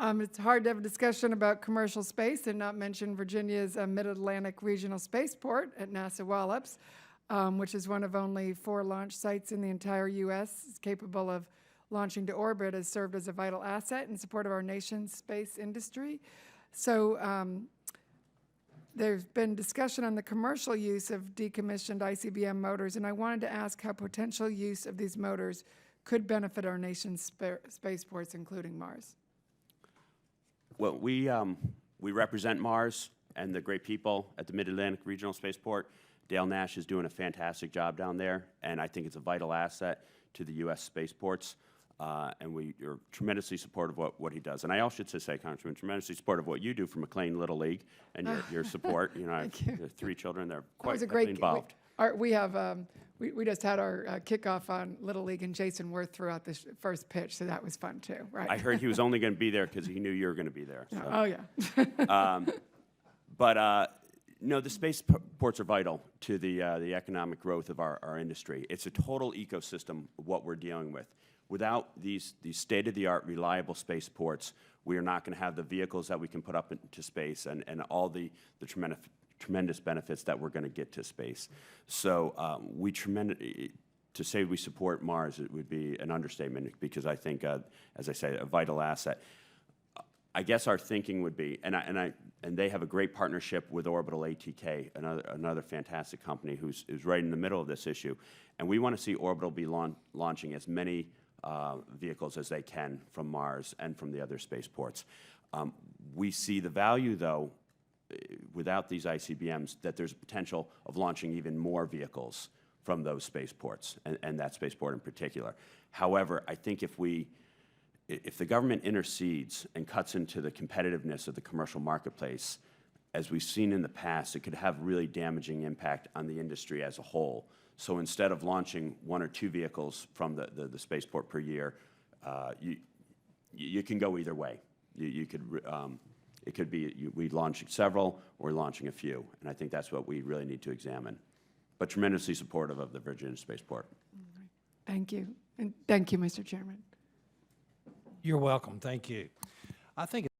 It's hard to have a discussion about commercial space and not mention Virginia's Mid-Atlantic Regional Spaceport at NASA Wallops, which is one of only 4 launch sites in the entire U.S. It's capable of launching to orbit, has served as a vital asset in support of our nation's space industry. So there's been discussion on the commercial use of decommissioned ICBM motors, and I wanted to ask how potential use of these motors could benefit our nation's spaceports, including Mars. Well, we represent Mars and the great people at the Mid-Atlantic Regional Spaceport. Dale Nash is doing a fantastic job down there, and I think it's a vital asset to the U.S. spaceports. And we are tremendously supportive of what he does. And I also should say, Congressman, tremendously supportive of what you do for McLean Little League and your support. You know, I have 3 children; they're quite involved. We just had our kickoff on Little League, and Jason Worth threw out the first pitch, so that was fun too, right? I heard he was only going to be there because he knew you were going to be there. So. Oh yeah. No, the spaceports are vital to the economic growth of our industry. It's a total ecosystem of what we're dealing with. Without these state-of-the-art, reliable spaceports, we are not going to have the vehicles that we can put up into space and all the tremendous benefits that we're going to get to space. So to say we support Mars, it would be an understatement because I think, as I say, a vital asset. I guess our thinking would be, and they have a great partnership with Orbital ATK, another fantastic company who's right in the middle of this issue, and we want to see Orbital be launching as many vehicles as they can from Mars and from the other spaceports. We see the value, though, without these ICBMs, that there's potential of launching even more vehicles from those spaceports, and that spaceport in particular. However, I think if the government intercedes and cuts into the competitiveness of the commercial marketplace, as we've seen in the past, it could have really damaging impact on the industry as a whole. So instead of launching 1 or 2 vehicles from the spaceport per year, you can go either way. It could be we launch several or launching a few, and I think that's what we really need to examine. But tremendously supportive of the Virginia Spaceport. Thank you, and thank you, Mr. Chairman. You're welcome. Thank you. I think